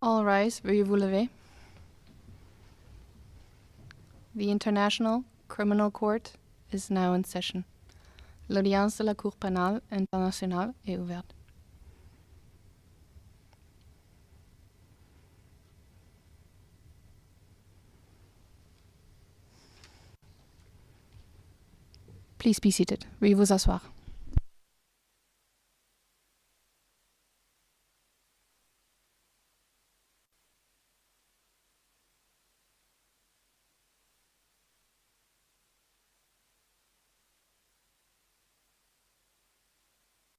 All rise, veuillez vous lever. The International Criminal Court is now in session. L'audience de la Cour pénale internationale est ouverte. Please be seated. Veuillez vous asseoir.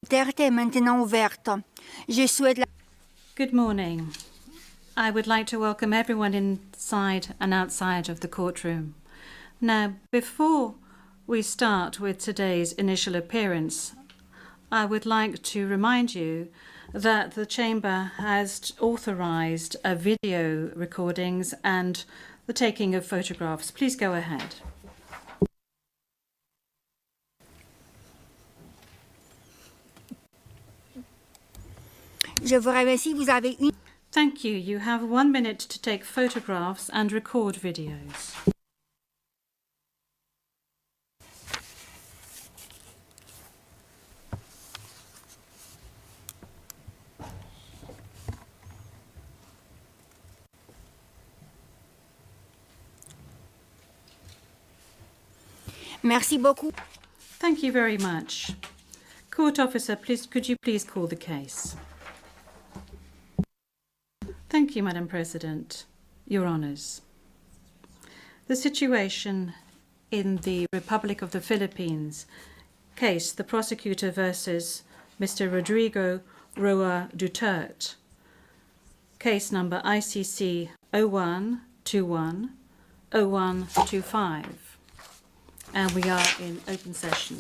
Duterte est maintenant ouverte. Je souhaite la... Good morning. I would like to welcome everyone inside and outside of the courtroom. Now, before we start with today's initial appearance, I would like to remind you that the Chamber has authorized video recordings and the taking of photographs. Please go ahead. Je vous remercie. Vous avez une... Thank you. You have 1 minute to take photographs and record videos. Merci beaucoup. Thank you very much. Court officer, could you please call the case? Thank you, Madam President. Your Honours. The situation in the Republic of the Philippines case, the prosecutor versus Mr. Rodrigo Duterte, case number ICC 0121 0125. And we are in open session.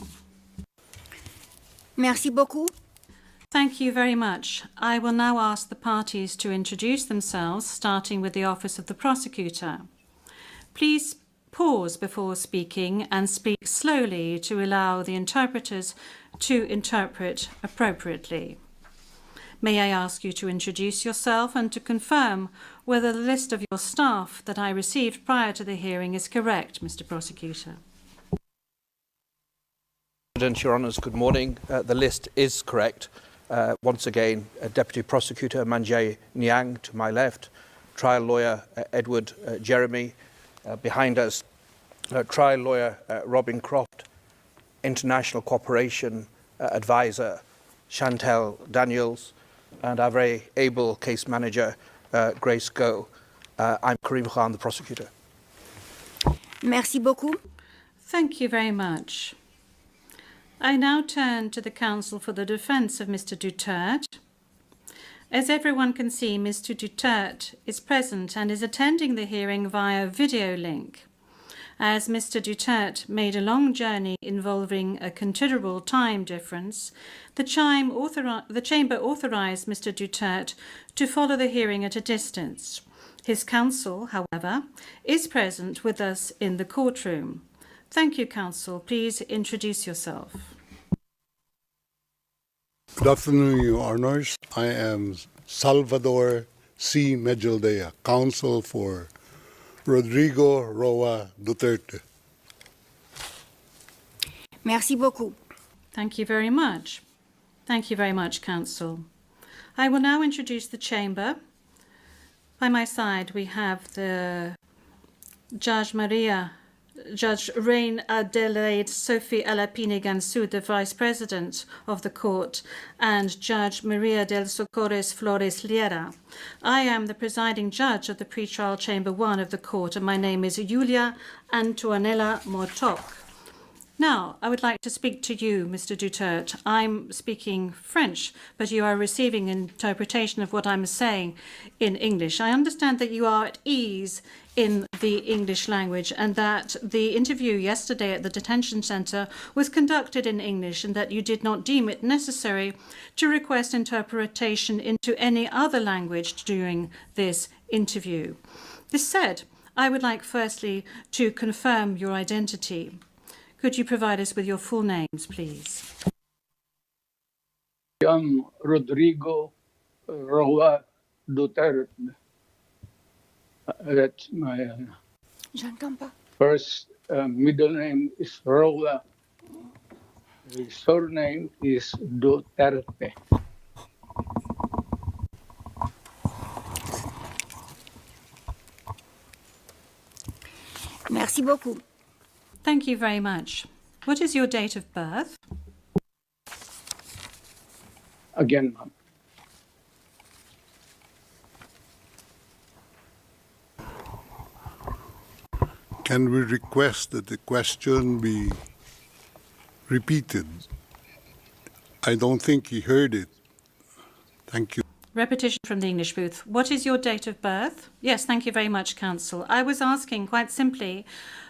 Merci beaucoup. Thank you very much. I will now ask the parties to introduce themselves, starting with the Office of the Prosecutor. Please pause before speaking and speak slowly to allow the interpreters to interpret appropriately. May I ask you to introduce yourself and to confirm whether the list of your staff that I received prior to the hearing is correct, Mr. Prosecutor? President, Your Honours, good morning. The list is correct. Once again, Deputy Prosecutor Manjay Niang to my left, trial lawyer Edward Jeremy behind us, trial lawyer Robin Croft, international cooperation advisor Chantel Daniels, and our very able case manager Grace Go. I'm Karim Khan, the prosecutor. Merci beaucoup. Thank you very much. I now turn to the counsel for the defense of Mr. Duterte. As everyone can see, Mr. Duterte is present and is attending the hearing via video link. As Mr. Duterte made a long journey involving a considerable time difference, the Chamber authorized Mr. Duterte to follow the hearing at a distance. His counsel, however, is present with us in the courtroom. Thank you, counsel. Please introduce yourself. Good afternoon, Your Honours. I am Salvador C. Medjaldea, counsel for Rodrigo Roa Duterte. Merci beaucoup. Thank you very much. Thank you very much, counsel. I will now introduce the chamber. By my side, we have the Judge Reine Adelaide Sophie Alapine Gansu, the Vice President of the Court, and Judge Maria del Socorres Flores Liera. I am the presiding judge of the Pretrial Chamber 1 of the Court, and my name is Julia Antonella Mortoc. Now, I would like to speak to you, Mr. Duterte. I'm speaking French, but you are receiving interpretation of what I'm saying in English. I understand that you are at ease in the English language and that the interview yesterday at the detention center was conducted in English and that you did not deem it necessary to request interpretation into any other language during this interview. This said, I would like firstly to confirm your identity. Could you provide us with your full names, please? I am Rodrigo Roa Duterte. That's my J'entends pas. first middle name is Roa. His surname is Duterte. Merci beaucoup. Thank you very much. What is your date of birth? Again, ma'am. Can we request that the question be repeated? I don't think he heard it. Thank you. Repetition from the English booth. What is your date of birth? Yes, thank you very much, Counsel. I was asking quite simply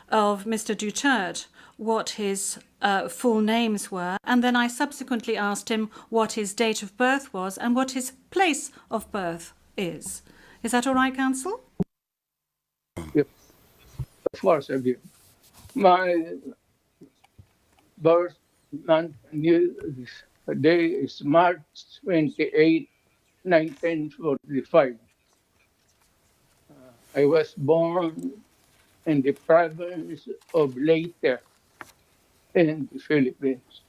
of Mr. Duterte what his full names were, and then I subsequently asked him what his date of birth was and what his place of birth is. Is that all right, Counsel? Yep. Of course, I give. My birth month day is March 28, 1945. I was born in the province of Leyte in the Philippines.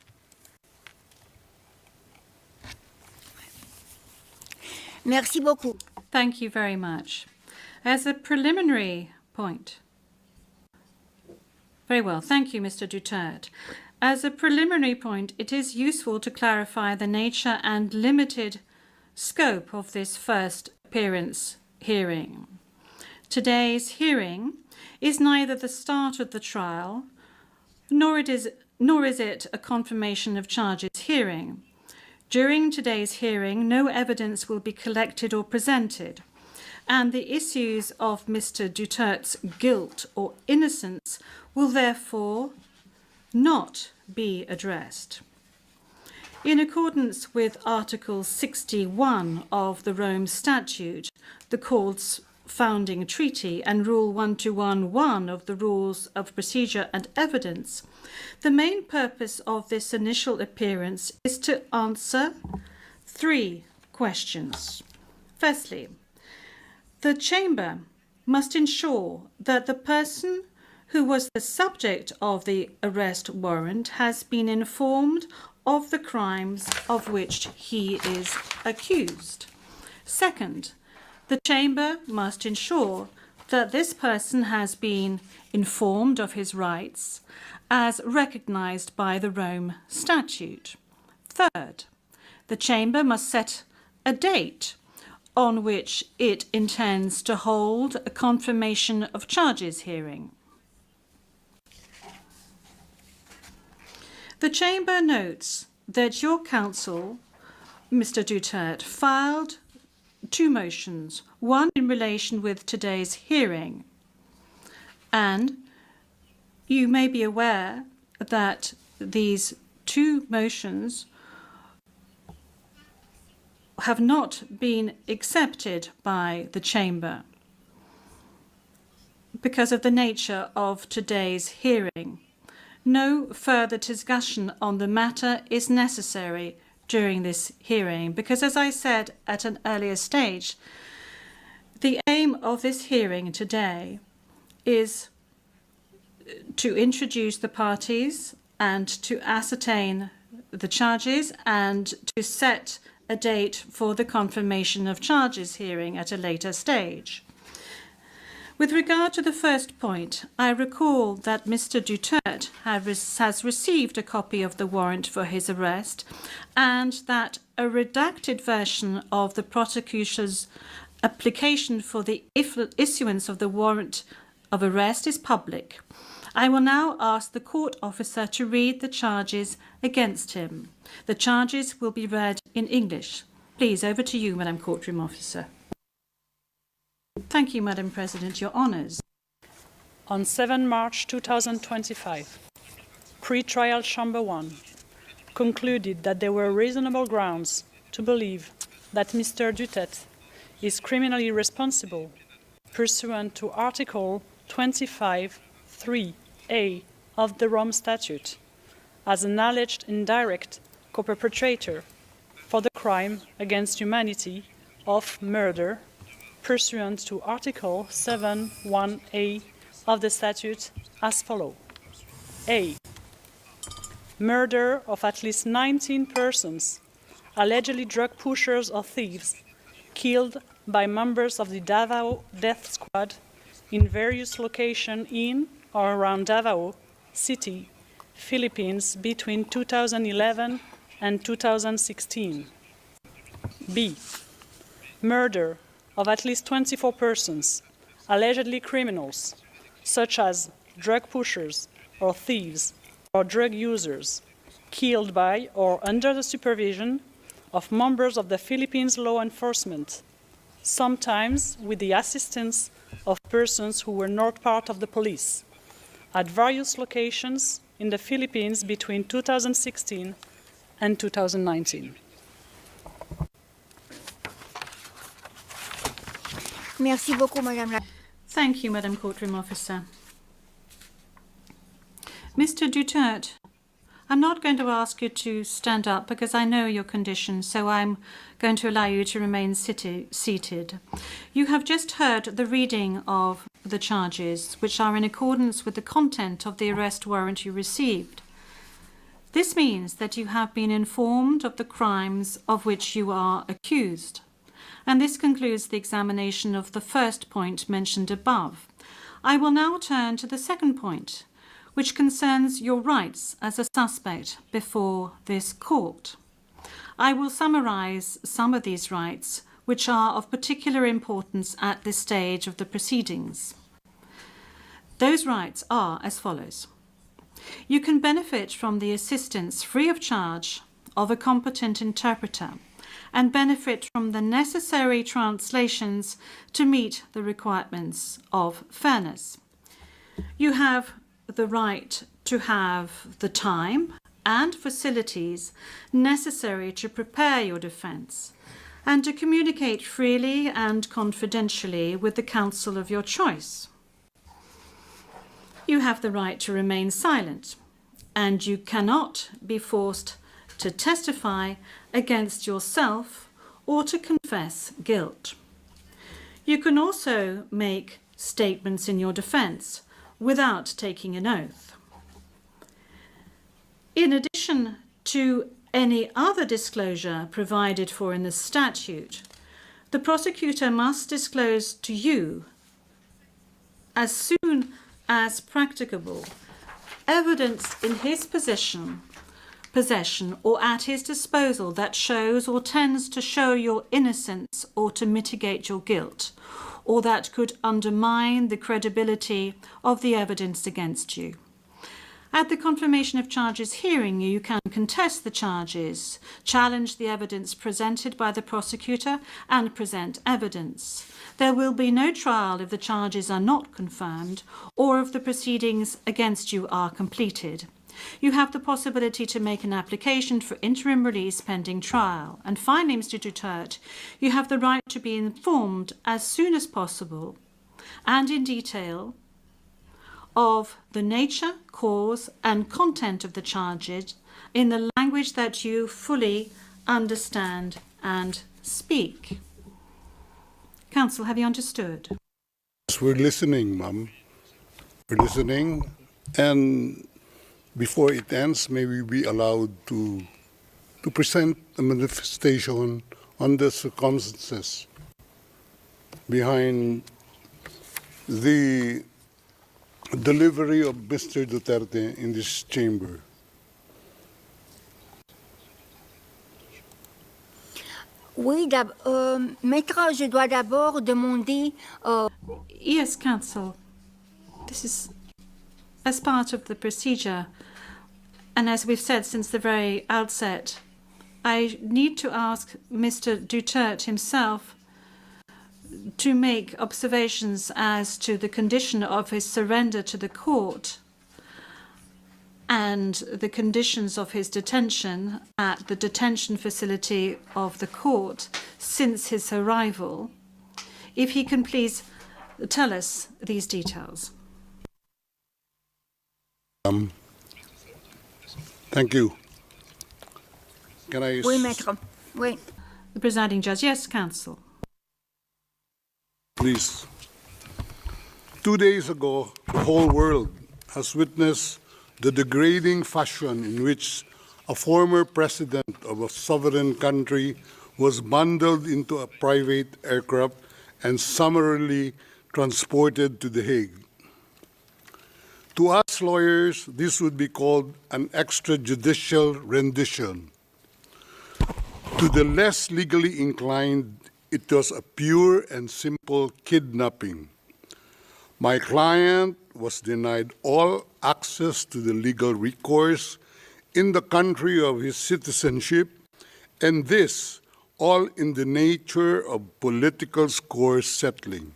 Merci beaucoup. Thank you very much. As a preliminary point. Very well. Thank you, Mr. Duterte. As a preliminary point, it is useful to clarify the nature and limited scope of this first appearance hearing. Today's hearing is neither the start of the trial, nor is it a confirmation of charges hearing. During today's hearing, no evidence will be collected or presented, and the issues of Mr. Duterte's guilt or innocence will therefore not be addressed. In accordance with Article 61 of the Rome Statute, the Court's founding treaty, and Rule 1211 of the Rules of Procedure and Evidence, the main purpose of this initial appearance is to answer 3 questions. Firstly, the Chamber must ensure that the person who was the subject of the arrest warrant has been informed of the crimes of which he is accused. Second, the Chamber must ensure that this person has been informed of his rights as recognised by the Rome Statute. Third, the Chamber must set a date on which it intends to hold a confirmation of charges hearing. The Chamber notes that your counsel, Mr. Duterte, filed 2 motions, one in relation with today's hearing. And you may be aware that these 2 motions have not been accepted by the Chamber because of the nature of today's hearing. No further discussion on the matter is necessary during this hearing because, as I said at an earlier stage, the aim of this hearing today is to introduce the parties and to ascertain the charges and to set a date for the confirmation of charges hearing at a later stage. With regard to the first point, I recall that Mr. Duterte has received a copy of the warrant for his arrest and that a redacted version of the prosecutor's application for the issuance of the warrant of arrest is public. I will now ask the court officer to read the charges against him. The charges will be read in English. Please, over to you, Madam Courtroom Officer. Thank you, Madam President. Your honours. On 7 March 2025, Pre-Trial Chamber 1 concluded that there were reasonable grounds to believe that Mr. Duterte is criminally responsible pursuant to Article 25(3)(a) of the Rome Statute as an alleged indirect co-perpetrator for the crime against humanity of murder pursuant to Article 7(1)(a) of the statute as follows. A. Murder of at least 19 persons, allegedly drug pushers or thieves, killed by members of the Davao Death Squad in various locations in or around Davao City, Philippines between 2011 and 2016. B. Murder of at least 24 persons, allegedly criminals, such as drug pushers or thieves or drug users, killed by or under the supervision of members of the Philippines law enforcement, sometimes with the assistance of persons who were not part of the police, at various locations in the Philippines between 2016 and 2019. Merci beaucoup, Madame la... Thank you, Madam Courtroom Officer. Mr. Duterte, I'm not going to ask you to stand up because I know your condition, so I'm going to allow you to remain seated. You have just heard the reading of the charges, which are in accordance with the content of the arrest warrant you received. This means that you have been informed of the crimes of which you are accused. And this concludes the examination of the first point mentioned above. I will now turn to the second point, which concerns your rights as a suspect before this court. I will summarize some of these rights, which are of particular importance at this stage of the proceedings. Those rights are as follows. You can benefit from the assistance free of charge of a competent interpreter and benefit from the necessary translations to meet the requirements of fairness. You have the right to have the time and facilities necessary to prepare your defence and to communicate freely and confidentially with the counsel of your choice. You have the right to remain silent, and you cannot be forced to testify against yourself or to confess guilt. You can also make statements in your defence without taking an oath. In addition to any other disclosure provided for in the statute, the prosecutor must disclose to you, as soon as practicable, evidence in his possession or at his disposal that shows or tends to show your innocence or to mitigate your guilt, or that could undermine the credibility of the evidence against you. At the confirmation of charges hearing, you can contest the charges, challenge the evidence presented by the prosecutor, and present evidence. There will be no trial if the charges are not confirmed or if the proceedings against you are completed. You have the possibility to make an application for interim release pending trial. And finally, Mr. Duterte, you have the right to be informed as soon as possible and in detail of the nature, cause, and content of the charges in the language that you fully understand and speak. Counsel, have you understood? Yes, we're listening, Ma'am. We're listening, and before it ends, may we be allowed to present a manifestation on the circumstances behind the delivery of Mr. Duterte in this chamber. Oui, Maître, je dois d'abord demander... Yes, counsel. This is as part of the procedure, and as we've said since the very outset, I need to ask Mr. Duterte himself to make observations as to the condition of his surrender to the court and the conditions of his detention at the detention facility of the court since his arrival. If he can please tell us these details. Thank you. Can I... Oui, Maître. Oui. The presiding judge. Yes, counsel. please. 2 days ago, the whole world has witnessed the degrading fashion in which a former president of a sovereign country was bundled into a private aircraft and summarily transported to The Hague. To us lawyers, this would be called an extrajudicial rendition. To the less legally inclined, it was a pure and simple kidnapping. My client was denied all access to the legal recourse in the country of his citizenship, and this all in the nature of political score settling.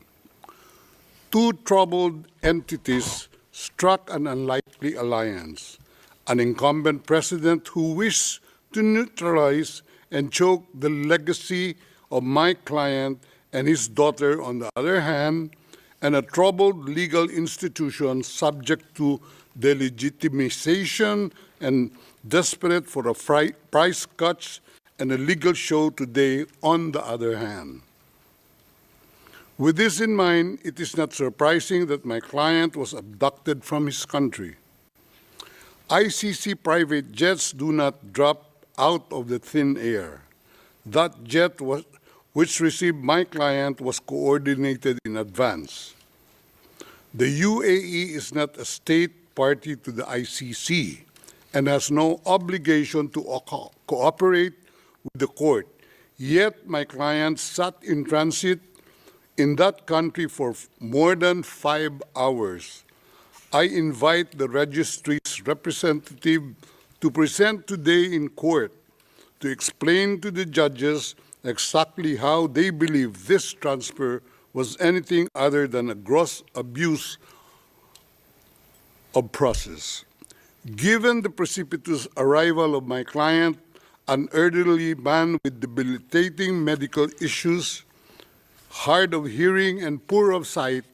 Two troubled entities struck an unlikely alliance, an incumbent president who wished to neutralize and choke the legacy of my client and his daughter on the other hand, and a troubled legal institution subject to delegitimization and desperate for a price cuts and a legal show today on the other hand. With this in mind, it is not surprising that my client was abducted from his country. ICC private jets do not drop out of the thin air. That jet which received my client was coordinated in advance. The UAE is not a state party to the ICC and has no obligation to cooperate with the court. Yet my client sat in transit in that country for more than 5 hours. I invite the registry's representative to present today in court to explain to the judges exactly how they believe this transfer was anything other than a gross abuse of process. Given the precipitous arrival of my client, an elderly man with debilitating medical issues, hard of hearing and poor of sight,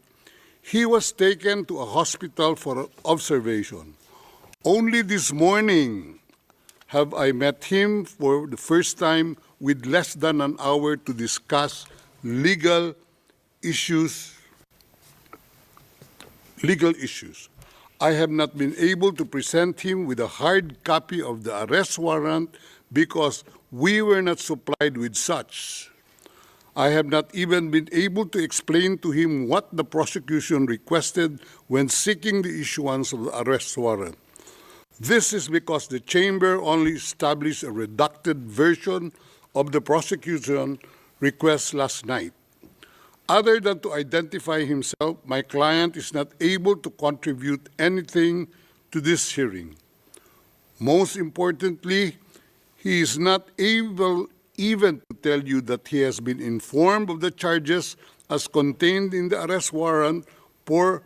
he was taken to a hospital for observation. Only this morning have I met him for the first time with less than an hour to discuss legal issues. I have not been able to present him with a hard copy of the arrest warrant because we were not supplied with such. I have not even been able to explain to him what the prosecution requested when seeking the issuance of the arrest warrant. This is because the chamber only established a redacted version of the prosecution request last night. Other than to identify himself, my client is not able to contribute anything to this hearing. Most importantly, he is not able even to tell you that he has been informed of the charges as contained in the arrest warrant for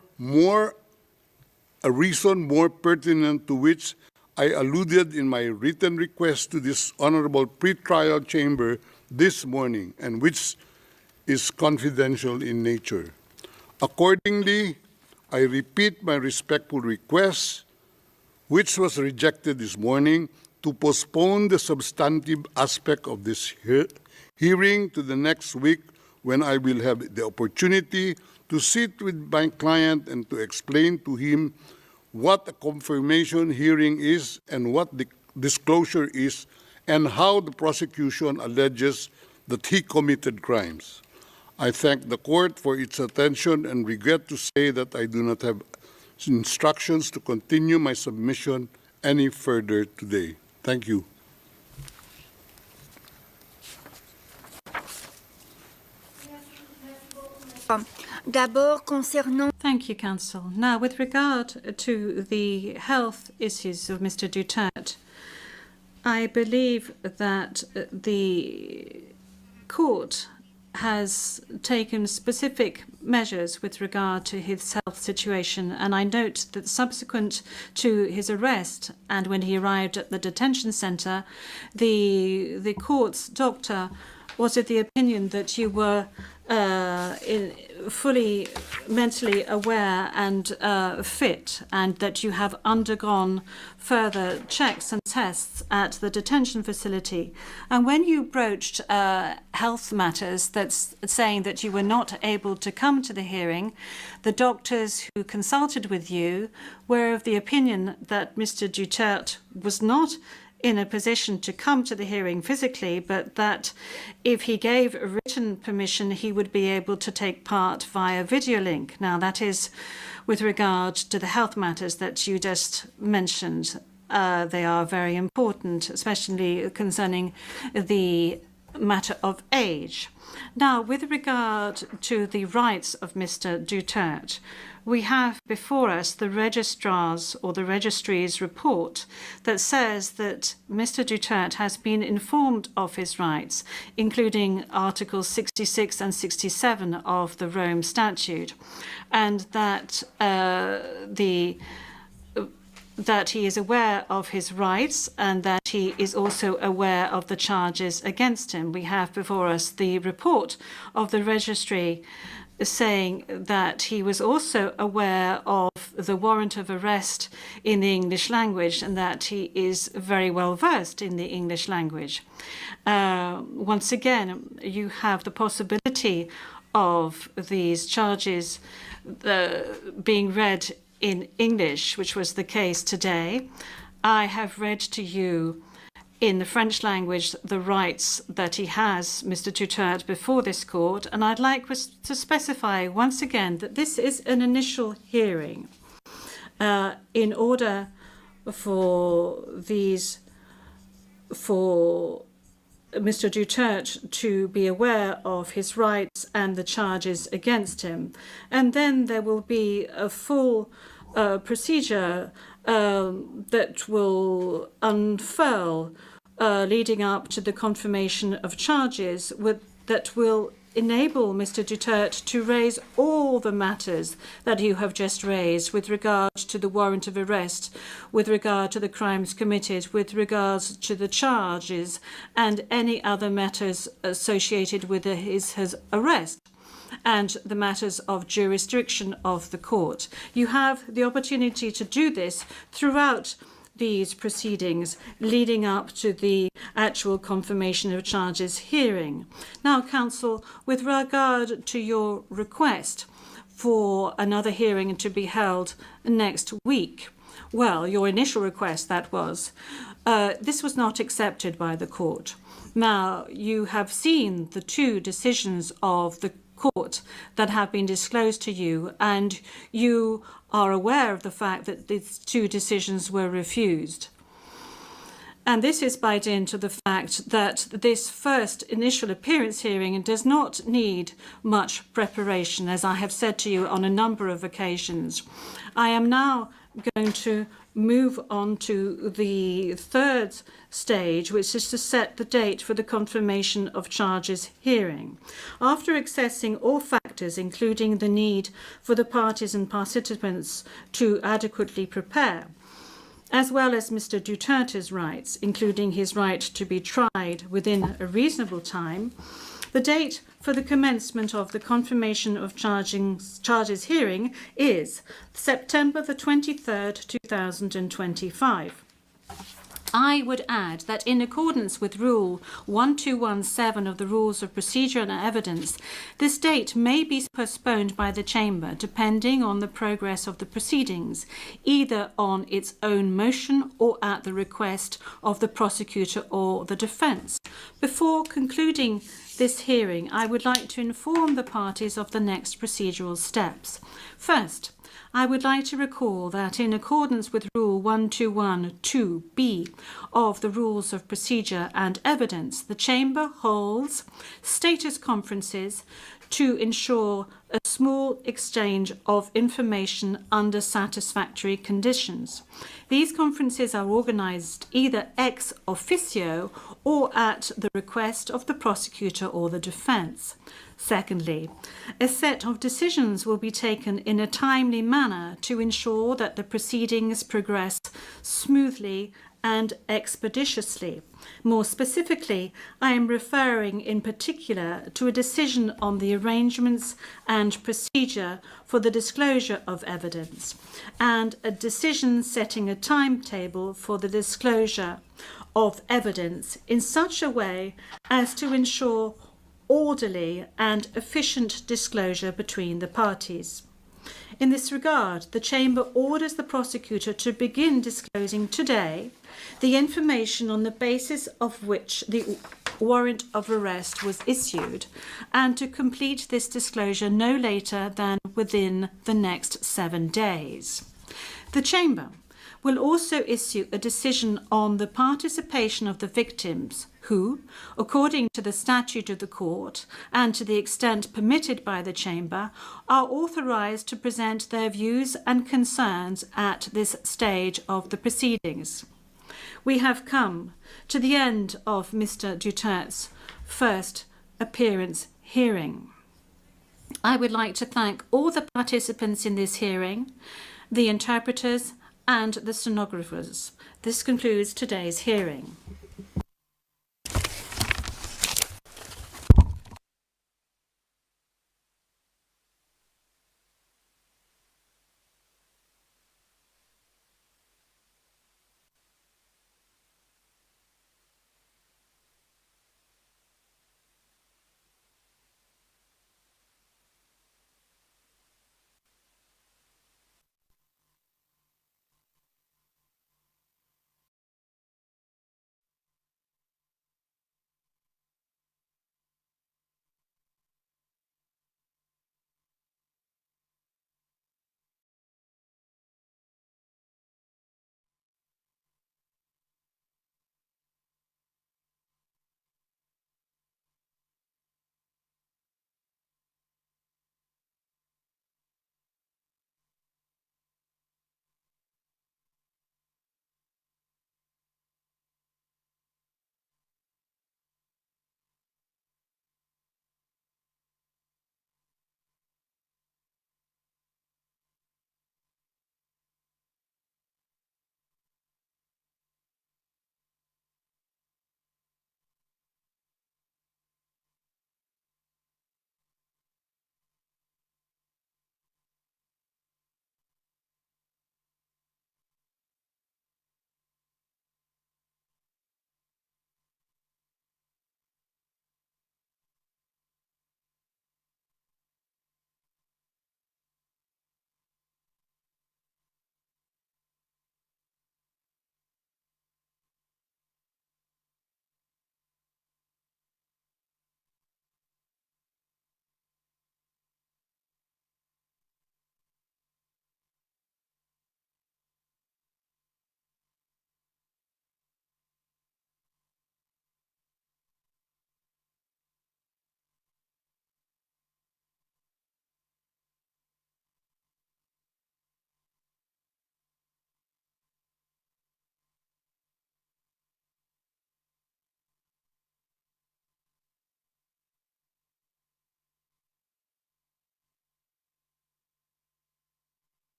a reason more pertinent to which I alluded in my written request to this honorable pretrial chamber this morning, and which is confidential in nature. Accordingly, I repeat my respectful request, which was rejected this morning, to postpone the substantive aspect of this hearing to the next week, when I will have the opportunity to sit with my client and to explain to him what a confirmation hearing is and what the disclosure is, and how the prosecution alleges that he committed crimes. I thank the court for its attention and regret to say that I do not have instructions to continue my submission any further today. Thank you. D'abord, concernant Thank you, Counsel. Now, with regard to the health issues of Mr. Duterte, I believe that the court has taken specific measures with regard to his health situation, and I note that subsequent to his arrest and when he arrived at the detention center, the court's doctor was of the opinion that you were fully mentally aware and fit, and that you have undergone further checks and tests at the detention facility. And when you broached health matters, that's saying that you were not able to come to the hearing, the doctors who consulted with you were of the opinion that Mr. Duterte was not in a position to come to the hearing physically, but that if he gave written permission, he would be able to take part via video link. Now, that is with regard to the health matters that you just mentioned. They are very important, especially concerning the matter of age. Now, with regard to the rights of Mr. Duterte, we have before us the registrar's or the registry's report that says that Mr. Duterte has been informed of his rights, including Articles 66 and 67 of the Rome Statute, and that that he is aware of his rights and that he is also aware of the charges against him. We have before us the report of the registry saying that he was also aware of the warrant of arrest in the English language and that he is very well versed in the English language. Once again, you have the possibility of these charges being read in English, which was the case today. I have read to you in the French language the rights that he has, Mr. Duterte, before this court, and I'd like to specify once again that this is an initial hearing. In order for Mr. Duterte to be aware of his rights and the charges against him. And then there will be a full procedure that will unfurl leading up to the confirmation of charges that will enable Mr. Duterte to raise all the matters that you have just raised with regard to the warrant of arrest, with regard to the crimes committed, with regards to the charges and any other matters associated with his arrest and the matters of jurisdiction of the court. You have the opportunity to do this throughout these proceedings leading up to the actual confirmation of charges hearing. Now, counsel, with regard to your request for another hearing to be held next week, well, your initial request, that was, this was not accepted by the court. Now, you have seen the two decisions of the court that have been disclosed to you, and you are aware of the fact that these two decisions were refused. And this is by dint of the fact that this first initial appearance hearing does not need much preparation, as I have said to you on a number of occasions. I am now going to move on to the third stage, which is to set the date for the confirmation of charges hearing. After assessing all factors, including the need for the parties and participants to adequately prepare, as well as Mr. Duterte's rights, including his right to be tried within a reasonable time, the date for the commencement of the confirmation of charges hearing is September the 23rd, 2025. I would add that in accordance with Rule 1217 of the Rules of Procedure and Evidence, this date may be postponed by the Chamber depending on the progress of the proceedings, either on its own motion or at the request of the prosecutor or the defence. Before concluding this hearing, I would like to inform the parties of the next procedural steps. First, I would like to recall that in accordance with Rule 1212B of the Rules of Procedure and Evidence, the Chamber holds status conferences to ensure a small exchange of information under satisfactory conditions. These conferences are organised either ex officio or at the request of the prosecutor or the defence. Secondly, a set of decisions will be taken in a timely manner to ensure that the proceedings progress smoothly and expeditiously. More specifically, I am referring in particular to a decision on the arrangements and procedure for the disclosure of evidence, and a decision setting a timetable for the disclosure of evidence in such a way as to ensure orderly and efficient disclosure between the parties. In this regard, the Chamber orders the prosecutor to begin disclosing today the information on the basis of which the warrant of arrest was issued, and to complete this disclosure no later than within the next 7 days. The Chamber will also issue a decision on the participation of the victims who, according to the statute of the court and to the extent permitted by the Chamber, are authorised to present their views and concerns at this stage of the proceedings. We have come to the end of Mr. Duterte's first appearance hearing. I would like to thank all the participants in this hearing, the interpreters and the stenographers. This concludes today's hearing.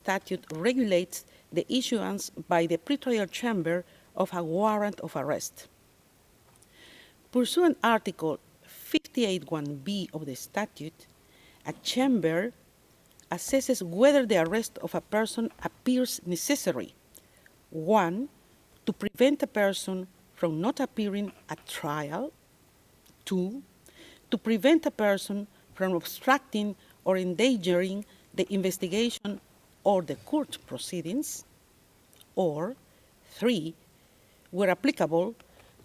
statute regulates the issuance by the pretrial chamber of a warrant of arrest. Pursuant Article 58(1)b of the statute, a chamber assesses whether the arrest of a person appears necessary. 1, to prevent a person from not appearing at trial. 2, to prevent a person from obstructing or endangering the investigation or the court proceedings. Or 3, where applicable,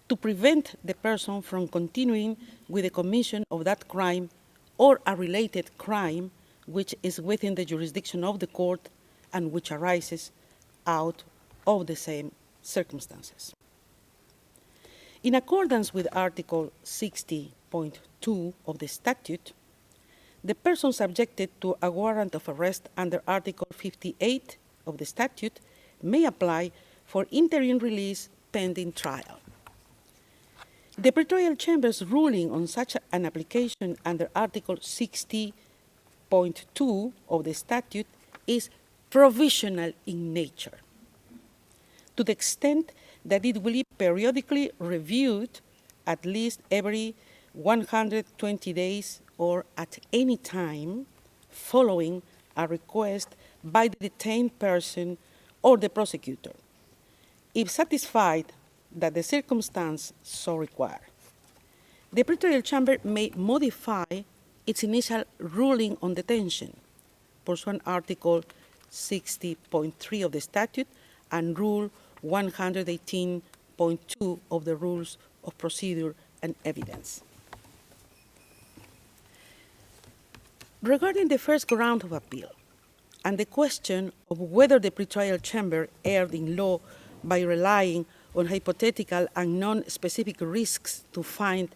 to prevent the person from continuing with the commission of that crime or a related crime which is within the jurisdiction of the court and which arises out of the same circumstances. In accordance with Article 60.2 of the statute, the person subjected to a warrant of arrest under Article 58 of the statute may apply for interim release pending trial. The pretrial chamber's ruling on such an application under Article 60.2 of the statute is provisional in nature, to the extent that it will be periodically reviewed at least every 120 days or at any time following a request by the detained person or the prosecutor, if satisfied that the circumstance so require. The pretrial chamber may modify its initial ruling on detention, pursuant Article 60.3 of the statute and Rule 118.2 of the Rules of Procedure and Evidence. Regarding the first ground of appeal and the question of whether the pretrial chamber erred in law by relying on hypothetical and non-specific risks to find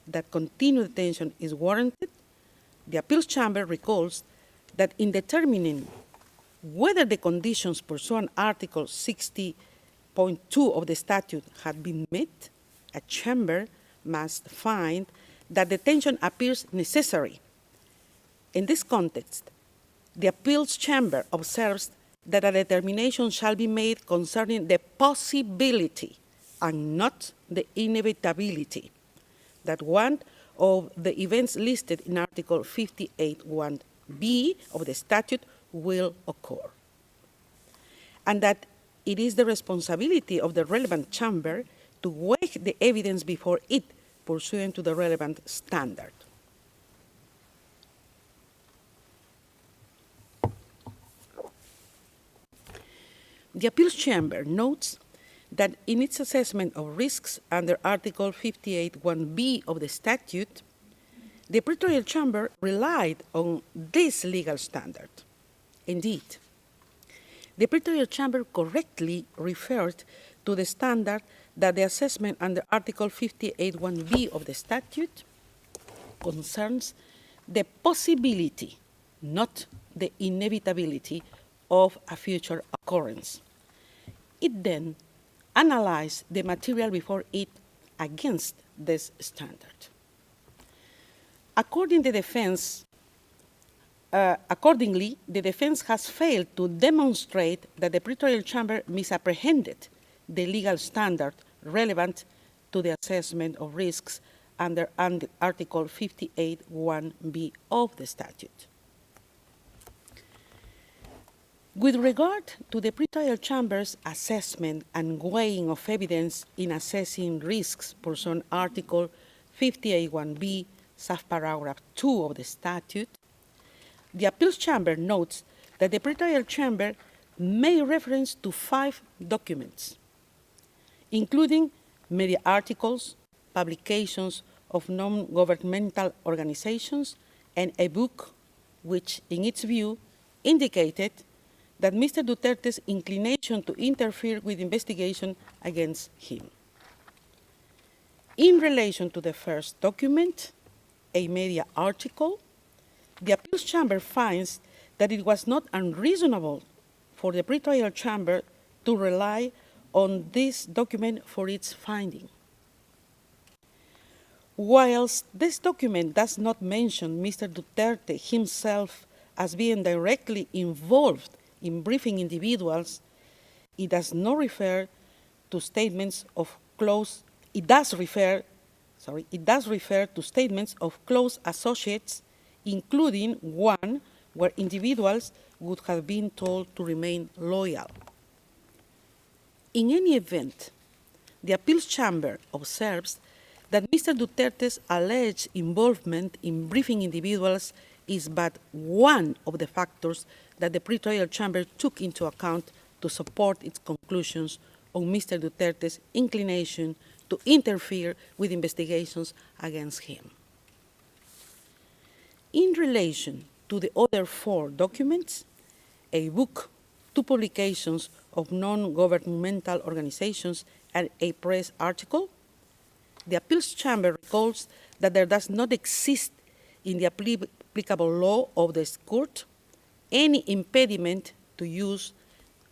that continued detention is warranted, the appeals chamber recalls that in determining whether the conditions pursuant Article 60.2 of the statute had been met, a chamber must find that detention appears necessary. In this context, the appeals chamber observes that a determination shall be made concerning the possibility and not the inevitability that one of the events listed in Article 58(1)b of the statute will occur, and that it is the responsibility of the relevant chamber to weigh the evidence before it pursuant to the relevant standard. The appeals chamber notes that in its assessment of risks under Article 58(1)b of the statute, the pretrial chamber relied on this legal standard. Indeed, the pretrial chamber correctly referred to the standard that the assessment under Article 58(1)b of the statute concerns the possibility, not the inevitability, of a future occurrence. It then analyzed the material before it against this standard. Accordingly, the defense has failed to demonstrate that the pretrial chamber misapprehended the legal standard relevant to the assessment of risks under Article 58(1)b of the statute. With regard to the pretrial chamber's assessment and weighing of evidence in assessing risks pursuant Article 58(1)b, subparagraph 2 of the statute, the appeals chamber notes that the pretrial chamber made reference to 5 documents, including media articles, publications of non-governmental organizations, and a book which, in its view, indicated that Mr. Duterte's inclination to interfere with investigation against him. In relation to the first document, a media article, the appeals chamber finds that it was not unreasonable for the pretrial chamber to rely on this document for its finding. Whilst this document does not mention Mr. Duterte himself as being directly involved in briefing individuals, it does not refer to statements of close, it does refer to statements of close associates, including one where individuals would have been told to remain loyal. In any event, the appeals chamber observes that Mr. Duterte's alleged involvement in briefing individuals is but one of the factors that the pretrial chamber took into account to support its conclusions on Mr. Duterte's inclination to interfere with investigations against him. In relation to the other 4 documents, a book, 2 publications of non-governmental organizations, and a press article, the appeals chamber recalls that there does not exist in the applicable law of the court any impediment to use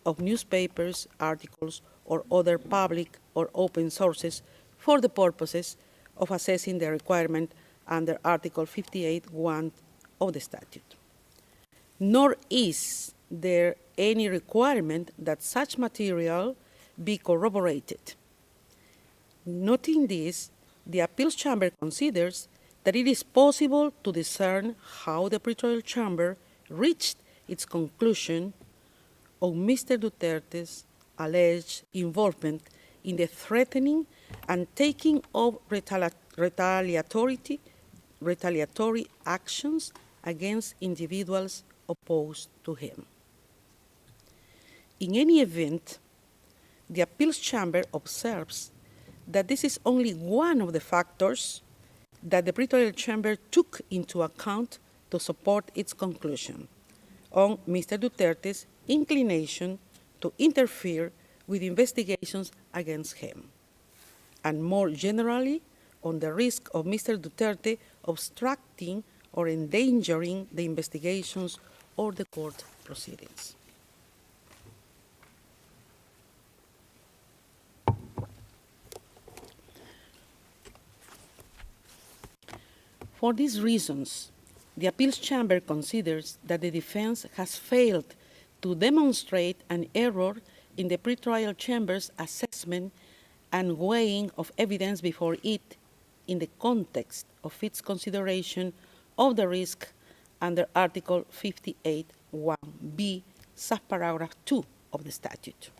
of newspapers, articles, or other public or open sources for the purposes of assessing the requirement under Article 58(1) of the statute. Nor is there any requirement that such material be corroborated. Noting this, the appeals chamber considers that it is possible to discern how the pretrial chamber reached its conclusion on Mr. Duterte's alleged involvement in the threatening and taking of retaliatory actions against individuals opposed to him. In any event, the appeals chamber observes that this is only one of the factors that the pretrial chamber took into account to support its conclusion on Mr. Duterte's inclination to interfere with investigations against him, and more generally on the risk of Mr. Duterte obstructing or endangering the investigations or the court proceedings. For these reasons, the appeals chamber considers that the defense has failed to demonstrate an error in the pretrial chamber's assessment and weighing of evidence before it in the context of its consideration of the risk under Article 58(1)(b), subparagraph 2 of the statute.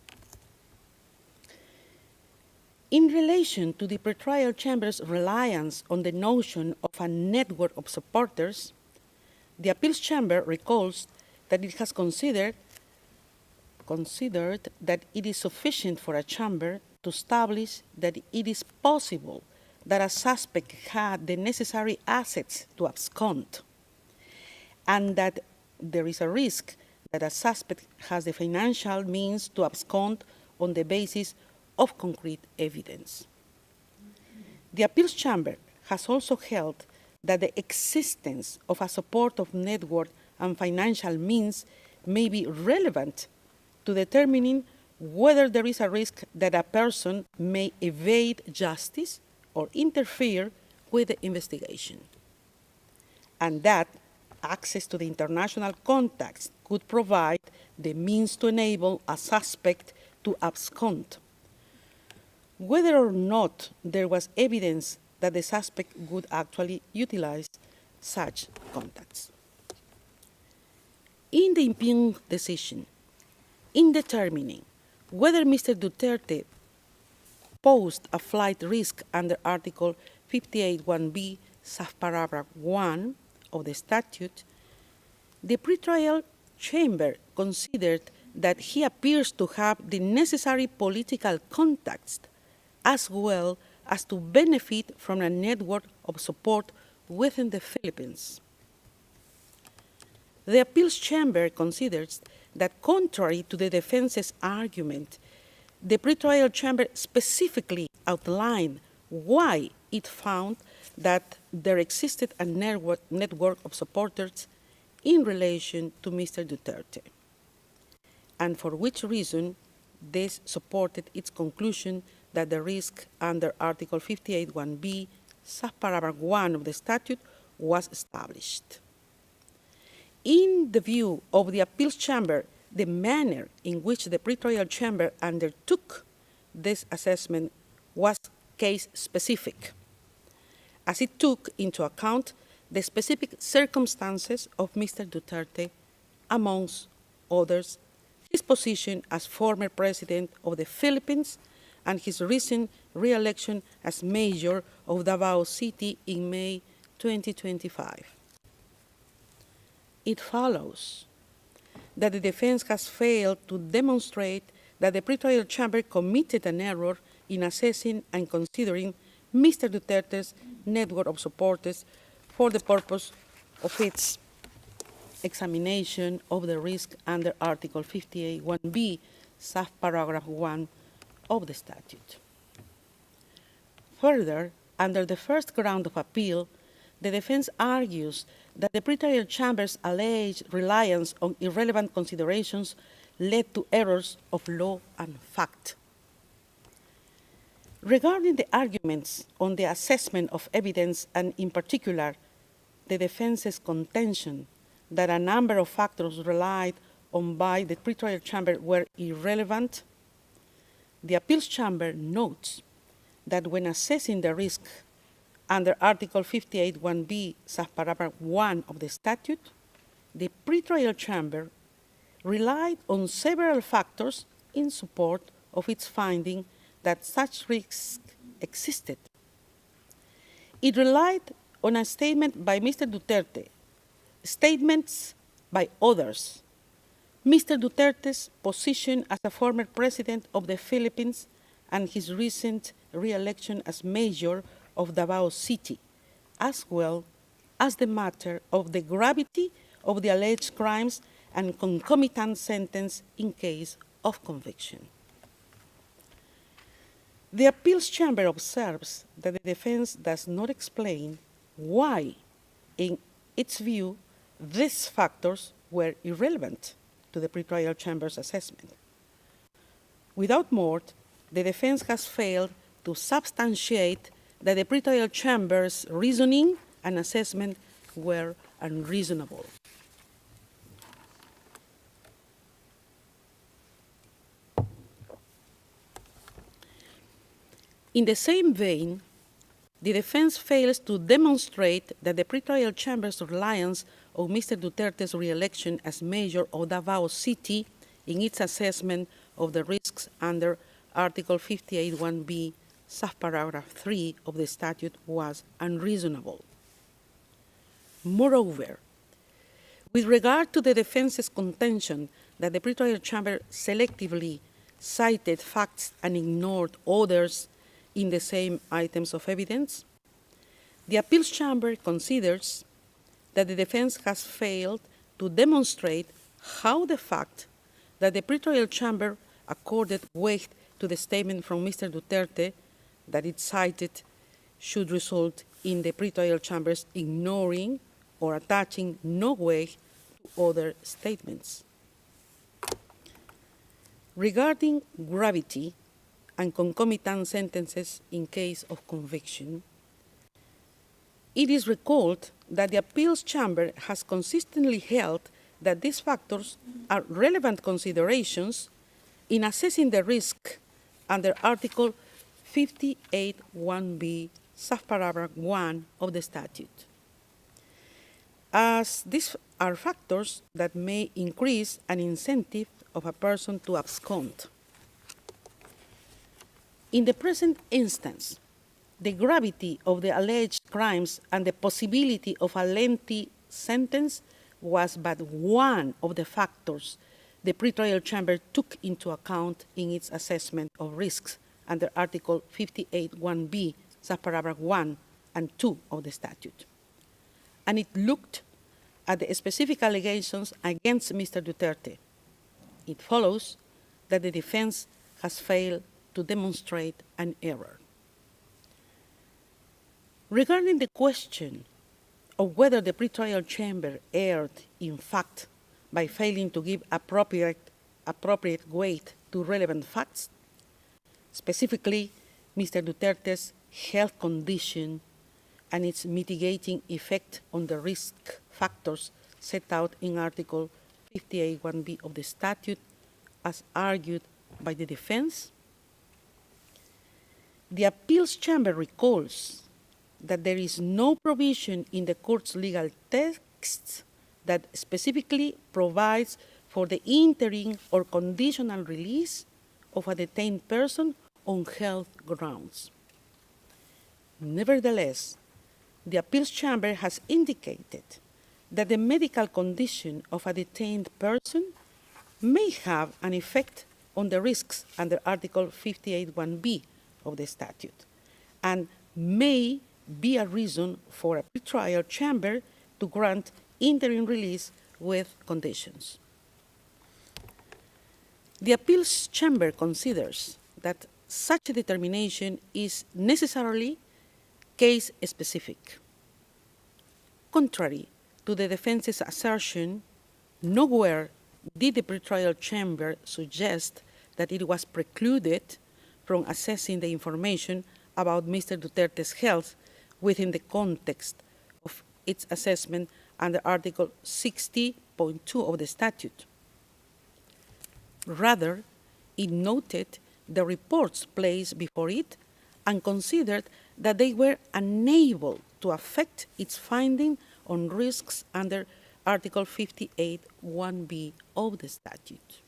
In relation to the pretrial chamber's reliance on the notion of a network of supporters, the appeals chamber recalls that it has considered that it is sufficient for a chamber to establish that it is possible that a suspect had the necessary assets to abscond, and that there is a risk that a suspect has the financial means to abscond on the basis of concrete evidence. The appeals chamber has also held that the existence of a supportive network and financial means may be relevant to determining whether there is a risk that a person may evade justice or interfere with the investigation, and that access to the international contacts could provide the means to enable a suspect to abscond, whether or not there was evidence that the suspect would actually utilize such contacts. In the impugned decision, in determining whether Mr. Duterte posed a flight risk under Article 58(1)(b), subparagraph 1 of the statute, the pretrial chamber considered that he appears to have the necessary political contacts as well as to benefit from a network of support within the Philippines. The appeals chamber considers that contrary to the defense's argument, the pretrial chamber specifically outlined why it found that there existed a network of supporters in relation to Mr. Duterte, and for which reason this supported its conclusion that the risk under Article 58(1)(b), subparagraph 1 of the statute was established. In the view of the appeals chamber, the manner in which the pretrial chamber undertook this assessment was case-specific, as it took into account the specific circumstances of Mr. Duterte, amongst others, his position as former president of the Philippines and his recent re-election as mayor of Davao City in May 2025. It follows that the defense has failed to demonstrate that the pretrial chamber committed an error in assessing and considering Mr. Duterte's network of supporters for the purpose of its examination of the risk under Article 58(1)(b), subparagraph 1 of the statute. Further, under the first ground of appeal, the defense argues that the pretrial chamber's alleged reliance on irrelevant considerations led to errors of law and fact. Regarding the arguments on the assessment of evidence and, in particular, the defense's contention that a number of factors relied on by the pretrial chamber were irrelevant, the appeals chamber notes that when assessing the risk under Article 58(1)(b), subparagraph 1 of the statute, the pretrial chamber relied on several factors in support of its finding that such risk existed. It relied on a statement by Mr. Duterte, statements by others, Mr. Duterte's position as a former president of the Philippines and his recent re-election as mayor of Davao City, as well as the matter of the gravity of the alleged crimes and concomitant sentence in case of conviction. The appeals chamber observes that the defense does not explain why, in its view, these factors were irrelevant to the pretrial chamber's assessment. Without more, the defense has failed to substantiate that the pretrial chamber's reasoning and assessment were unreasonable. In the same vein, the defense fails to demonstrate that the pretrial chamber's reliance on Mr. Duterte's re-election as mayor of Davao City in its assessment of the risks under Article 58(1)(b), subparagraph 3 of the statute was unreasonable. Moreover, with regard to the defense's contention that the pretrial chamber selectively cited facts and ignored others in the same items of evidence, the appeals chamber considers that the defense has failed to demonstrate how the fact that the pretrial chamber accorded weight to the statement from Mr. Duterte that it cited should result in the pretrial chamber's ignoring or attaching no weight to other statements. Regarding gravity and concomitant sentences in case of conviction, it is recalled that the appeals chamber has consistently held that these factors are relevant considerations in assessing the risk under Article 58(1)(b), subparagraph 1 of the statute, as these are factors that may increase an incentive of a person to abscond. In the present instance, the gravity of the alleged crimes and the possibility of a lengthy sentence was but one of the factors the pretrial chamber took into account in its assessment of risks under Article 58(1)(b), subparagraph 1 and 2 of the statute. And it looked at the specific allegations against Mr. Duterte. It follows that the defense has failed to demonstrate an error. Regarding the question of whether the pretrial chamber erred in fact by failing to give appropriate weight to relevant facts, specifically Mr. Duterte's health condition and its mitigating effect on the risk factors set out in Article 58(1)(b) of the statute as argued by the defense. The appeals chamber recalls that there is no provision in the court's legal texts that specifically provides for the interim or conditional release of a detained person on health grounds. Nevertheless, the appeals chamber has indicated that the medical condition of a detained person may have an effect on the risks under Article 58(1)(b) of the statute, and may be a reason for a pretrial chamber to grant interim release with conditions. The appeals chamber considers that such a determination is necessarily case-specific. Contrary to the defense's assertion, nowhere did the pretrial chamber suggest that it was precluded from assessing the information about Mr. Duterte's health within the context of its assessment under Article 60.2 of the statute. Rather, it noted the reports placed before it and considered that they were unable to affect its finding on risks under Article 58(1)(b) of the statute.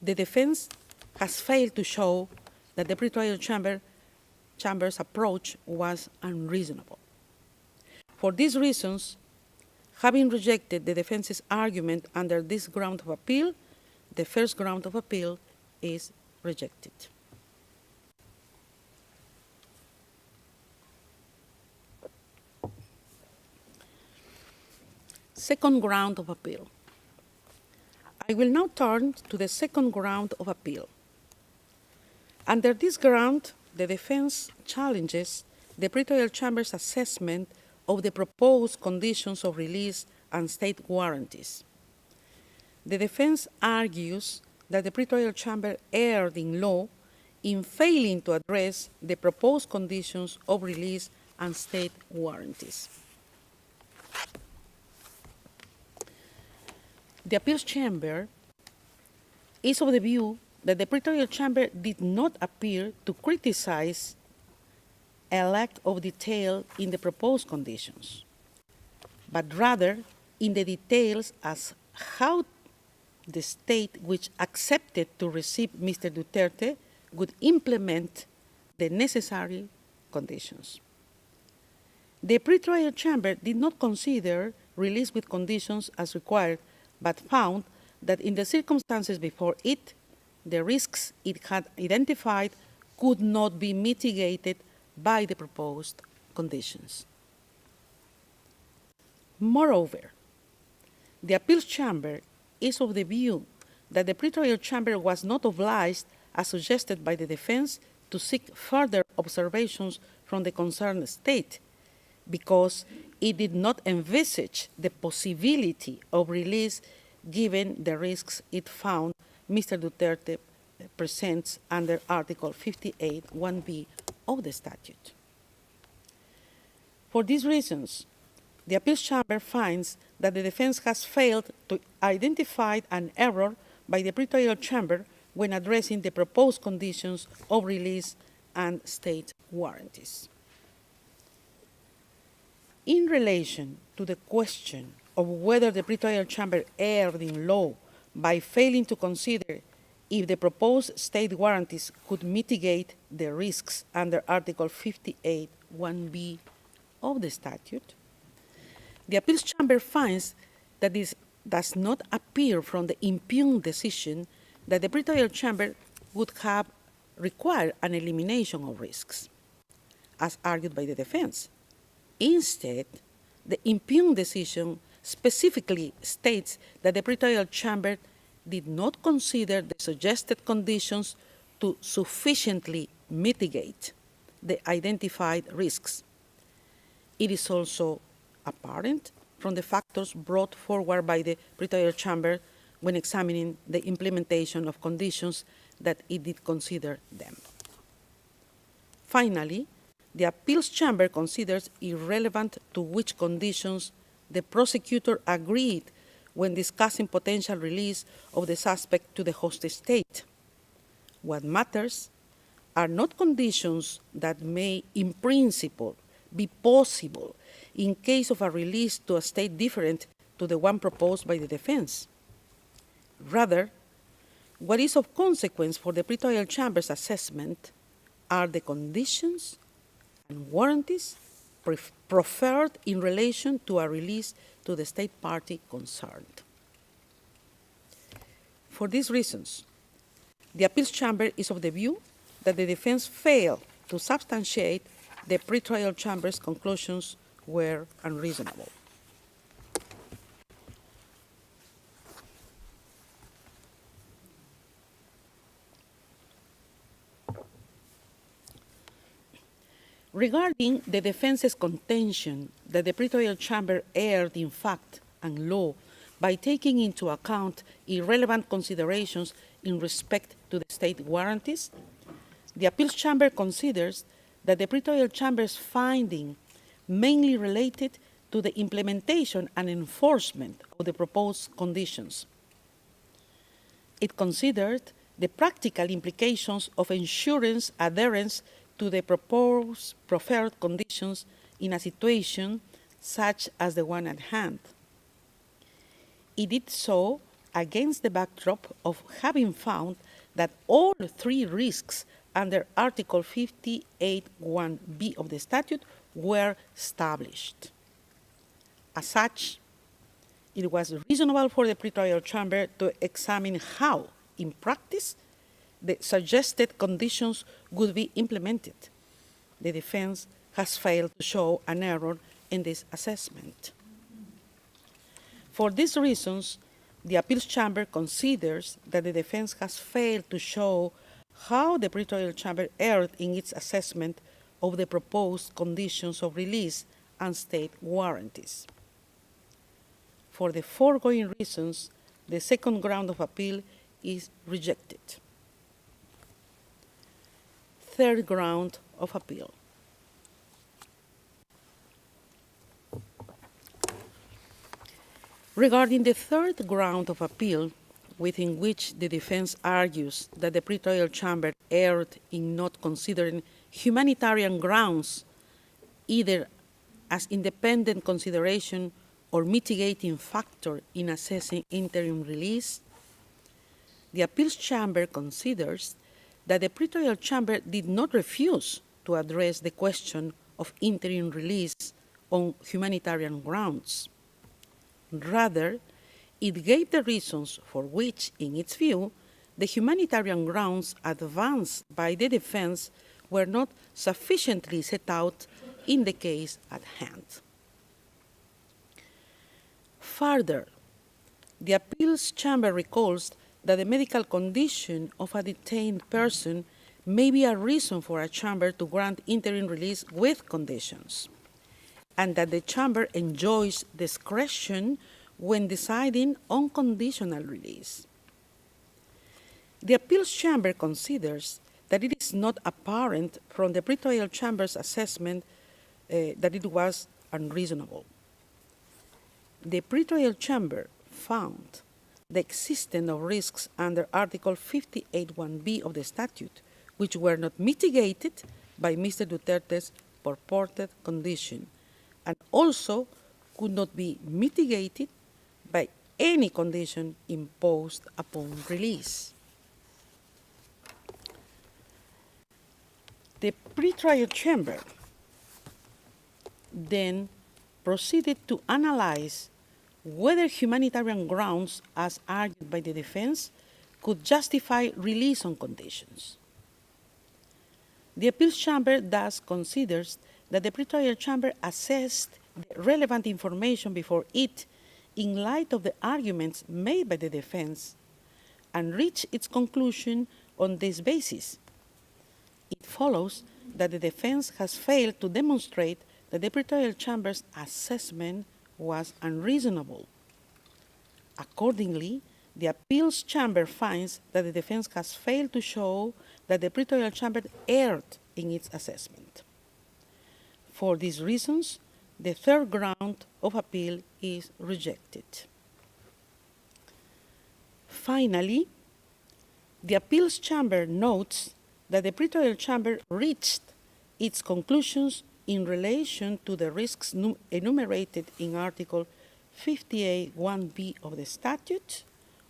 The defense has failed to show that the pretrial chamber's approach was unreasonable. For these reasons, having rejected the defense's argument under this ground of appeal, the first ground of appeal is rejected. Second ground of appeal. I will now turn to the second ground of appeal. Under this ground, the defense challenges the pretrial chamber's assessment of the proposed conditions of release and state warranties. The defense argues that the pretrial chamber erred in law in failing to address the proposed conditions of release and state warranties. The appeals chamber is of the view that the pretrial chamber did not appear to criticize a lack of detail in the proposed conditions, but rather in the details as how the state which accepted to receive Mr. Duterte would implement the necessary conditions. The pretrial chamber did not consider release with conditions as required, but found that in the circumstances before it, the risks it had identified could not be mitigated by the proposed conditions. Moreover, the appeals chamber is of the view that the pretrial chamber was not obliged, as suggested by the defense, to seek further observations from the concerned state, because it did not envisage the possibility of release given the risks it found Mr. Duterte presents under Article 58(1)(b) of the statute. For these reasons, the appeals chamber finds that the defense has failed to identify an error by the pretrial chamber when addressing the proposed conditions of release and state warranties. In relation to the question of whether the pretrial chamber erred in law by failing to consider if the proposed state warranties could mitigate the risks under Article 58(1)(b) of the statute, the appeals chamber finds that this does not appear from the impugned decision that the pretrial chamber would have required an elimination of risks, as argued by the defense. Instead, the impugned decision specifically states that the pretrial chamber did not consider the suggested conditions to sufficiently mitigate the identified risks. It is also apparent from the factors brought forward by the pretrial chamber when examining the implementation of conditions that it did consider them. Finally, the appeals chamber considers irrelevant to which conditions the prosecutor agreed when discussing potential release of the suspect to the host state. What matters are not conditions that may, in principle, be possible in case of a release to a state different to the one proposed by the defense. Rather, what is of consequence for the pretrial chamber's assessment are the conditions and warranties proffered in relation to a release to the state party concerned. For these reasons, the appeals chamber is of the view that the defense failed to substantiate the pretrial chamber's conclusions were unreasonable. Regarding the defense's contention that the pretrial chamber erred in fact and law by taking into account irrelevant considerations in respect to the state warranties, the appeals chamber considers that the pretrial chamber's finding mainly related to the implementation and enforcement of the proposed conditions. It considered the practical implications of ensuring adherence to the proposed proffered conditions in a situation such as the one at hand. It did so against the backdrop of having found that all three risks under Article 58(1)(b) of the statute were established. As such, it was reasonable for the pretrial chamber to examine how, in practice, the suggested conditions would be implemented. The defense has failed to show an error in this assessment. For these reasons, the appeals chamber considers that the defense has failed to show how the pretrial chamber erred in its assessment of the proposed conditions of release and state warranties. For the foregoing reasons, the second ground of appeal is rejected. Third ground of appeal. Regarding the third ground of appeal, within which the defense argues that the pretrial chamber erred in not considering humanitarian grounds either as independent consideration or mitigating factor in assessing interim release, the appeals chamber considers that the pretrial chamber did not refuse to address the question of interim release on humanitarian grounds. Rather, it gave the reasons for which, in its view, the humanitarian grounds advanced by the defense were not sufficiently set out in the case at hand. Further, the appeals chamber recalls that the medical condition of a detained person may be a reason for a chamber to grant interim release with conditions, and that the chamber enjoys discretion when deciding on conditional release. The appeals chamber considers that it is not apparent from the pretrial chamber's assessment that it was unreasonable. The pretrial chamber found the existence of risks under Article 58(1)(b) of the statute, which were not mitigated by Mr. Duterte's purported condition, and also could not be mitigated by any condition imposed upon release. The pretrial chamber then proceeded to analyze whether humanitarian grounds, as argued by the defense, could justify release on conditions. The appeals chamber thus considers that the pretrial chamber assessed the relevant information before it in light of the arguments made by the defense and reached its conclusion on this basis. It follows that the defense has failed to demonstrate that the pretrial chamber's assessment was unreasonable. Accordingly, the appeals chamber finds that the defense has failed to show that the pretrial chamber erred in its assessment. For these reasons, the third ground of appeal is rejected. finally, the appeals chamber notes that the pretrial chamber reached its conclusions in relation to the risks enumerated in Article 58(1)(b) of the statute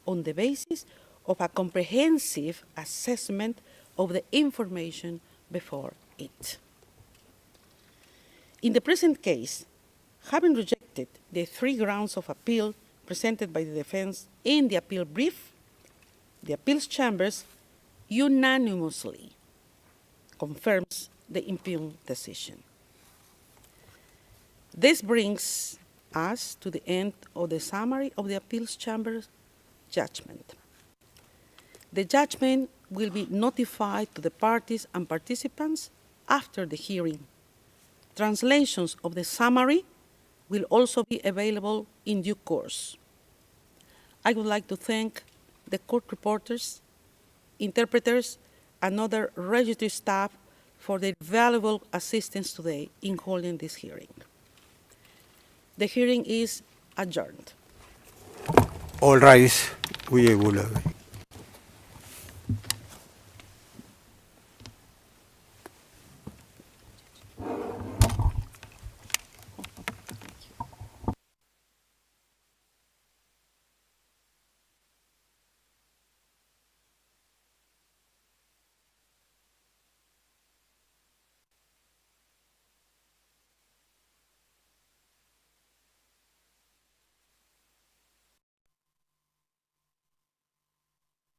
on the basis of a comprehensive assessment of the information before it. In the present case, having rejected the 3 grounds of appeal presented by the defense in the appeal brief, the appeals chambers unanimously confirms the impugned decision. This brings us to the end of the summary of the appeals chamber's judgment. The judgment will be notified to the parties and participants after the hearing. Translations of the summary will also be available in due course. I would like to thank the court reporters, interpreters, and other registry staff for their valuable assistance today in holding this hearing. The hearing is adjourned. All rise. We will